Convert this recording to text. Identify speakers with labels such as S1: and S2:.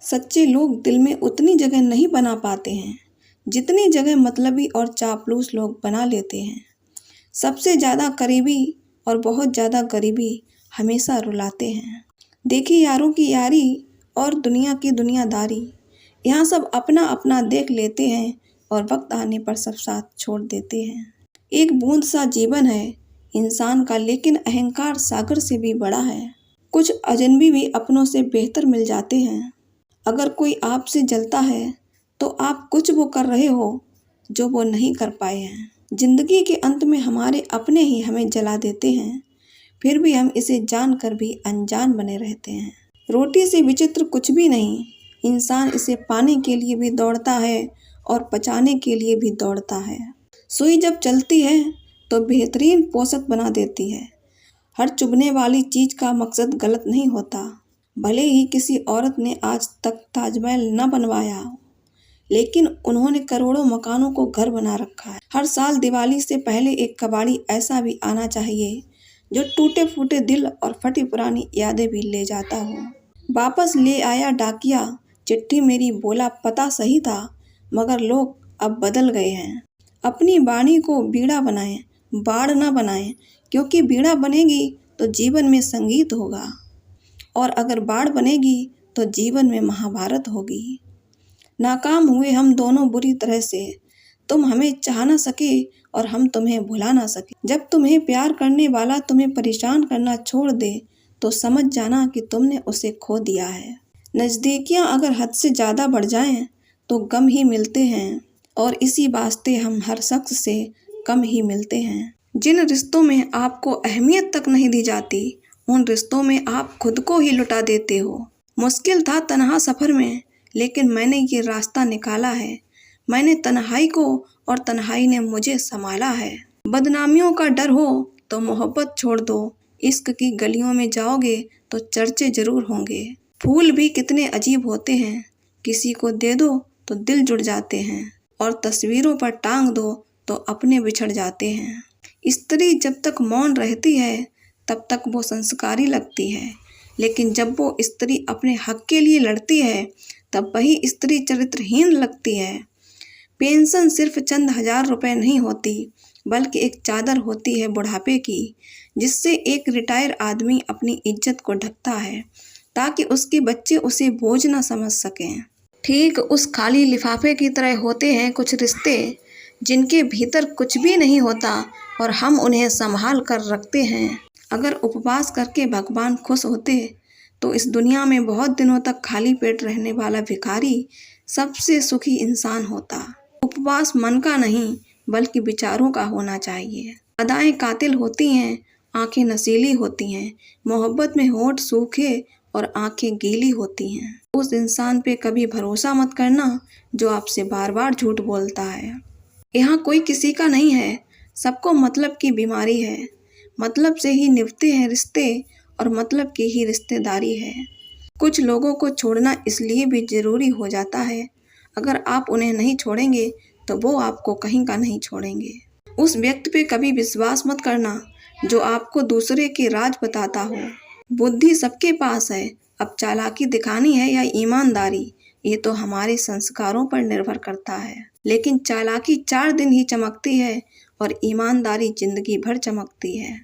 S1: सच्चे लोग दिल में उतनी जगह नहीं बना पाते हैं जितनी जगह मतलबी और चापलूस लोग बना लेते हैं। सबसे ज़्यादा करीबी और बहुत ज़्यादा गरीबी हमेशा रुलाते हैं। देखी यारों की यारी और दुनिया की दुनियादारी, यहाँ सब अपना अपना देख लेते हैं और वक्त आने पर सब साथ छोड़ देते हैं। एक बूंद सा जीवन है इंसान का, लेकिन अहंकार सागर से भी बड़ा है। कुछ अजनबी भी अपनों से बेहतर मिल जाते हैं। अगर कोई आपसे जलता है तो आप कुछ वो कर रहे हो जो वो नहीं कर पाए हैं। जिंदगी के अंत में हमारे अपने ही हमें जला देते हैं, फिर भी हम इसे जानकर भी अनजान बने रहते हैं। रोटी से विचित्र कुछ भी नहीं, इंसान इसे पाने के लिए भी दौड़ता है और पचाने के लिए भी दौड़ता है। सुई जब चलती है तो बेहतरीन पोषक बना देती है। हर चुभने वाली चीज का मकसद गलत नहीं होता। भले ही किसी औरत ने आज तक ताजमहल न बनवाया हो, लेकिन उन्होंने करोड़ों मकानों को घर बना रखा है। हर साल दिवाली से पहले एक कबाड़ी ऐसा भी आना चाहिए जो टूटे फूटे दिल और फटी पुरानी यादें भी ले जाता हो। वापस ले आया डाकिया चिट्ठी मेरी, बोला पता सही था मगर लोग अब बदल गए हैं। अपनी वाणी को बीड़ा बनाएं, बाढ़ न बनाएं, क्योंकि बीड़ा बनेगी तो जीवन में संगीत होगा और अगर बाढ़ बनेगी तो जीवन में महाभारत होगी। नाकाम हुए हम दोनों बुरी तरह से, तुम हमें चाह न सके और हम तुम्हें भुला ना सके। जब तुम्हें प्यार करने वाला तुम्हें परेशान करना छोड़ दे तो समझ जाना कि तुमने उसे खो दिया है। नज़दीकियाँ अगर हद से ज़्यादा बढ़ जाएं तो गम ही मिलते हैं, और इसी वास्ते हम हर शख्स से कम ही मिलते हैं। जिन रिश्तों में आपको अहमियत तक नहीं दी जाती, उन रिश्तों में आप खुद को ही लुटा देते हो। मुश्किल था तन्हा सफ़र में, लेकिन मैंने ये रास्ता निकाला है। मैंने तन्हाई को और तन्हाई ने मुझे संभाला है। बदनामियों का डर हो तो मोहब्बत छोड़ दो। इश्क की गलियों में जाओगे तो चर्चे जरूर होंगे। फूल भी कितने अजीब होते हैं, किसी को दे दो तो दिल जुड़ जाते हैं, और तस्वीरों पर टांग दो तो अपने बिछड़ जाते हैं। स्त्री जब तक मौन रहती है तब तक वो संस्कारी लगती है, लेकिन जब वो स्त्री अपने हक के लिए लड़ती है तब वही स्त्री चरित्रहीन लगती है। पेंशन सिर्फ चंद हजार रुपए नहीं होती, बल्कि एक चादर होती है बुढ़ापे की, जिससे एक रिटायर आदमी अपनी इज्जत को ढकता है ताकि उसके बच्चे उसे बोझ न समझ सकें। ठीक उस खाली लिफाफे की तरह होते हैं कुछ रिश्ते जिनके भीतर कुछ भी नहीं होता और हम उन्हें संभाल कर रखते हैं। अगर उपवास करके भगवान खुश होते तो इस दुनिया में बहुत दिनों तक खाली पेट रहने वाला भिखारी सबसे सुखी इंसान होता। उपवास मन का नहीं बल्कि विचारों का होना चाहिए। अदाएं कातिल होती हैं, आंखें नशीली होती हैं, मोहब्बत में होंठ सूखे और आंखें गीली होती हैं। उस इंसान पे कभी भरोसा मत करना जो आपसे बार बार झूठ बोलता है। यहाँ कोई किसी का नहीं है, सबको मतलब की बीमारी है। मतलब से ही निभते हैं रिश्ते और मतलब की ही रिश्तेदारी है। कुछ लोगों को छोड़ना इसलिए भी जरूरी हो जाता है, अगर आप उन्हें नहीं छोड़ेंगे तो वो आपको कहीं का नहीं छोड़ेंगे। उस व्यक्ति पे कभी विश्वास मत करना जो आपको दूसरे के राज बताता हो। बुद्धि सबके पास है, अब चालाकी दिखानी है या ईमानदारी, ये तो हमारे संस्कारों पर निर्भर करता है। लेकिन चालाकी 4 दिन ही चमकती है और ईमानदारी जिंदगी भर चमकती है।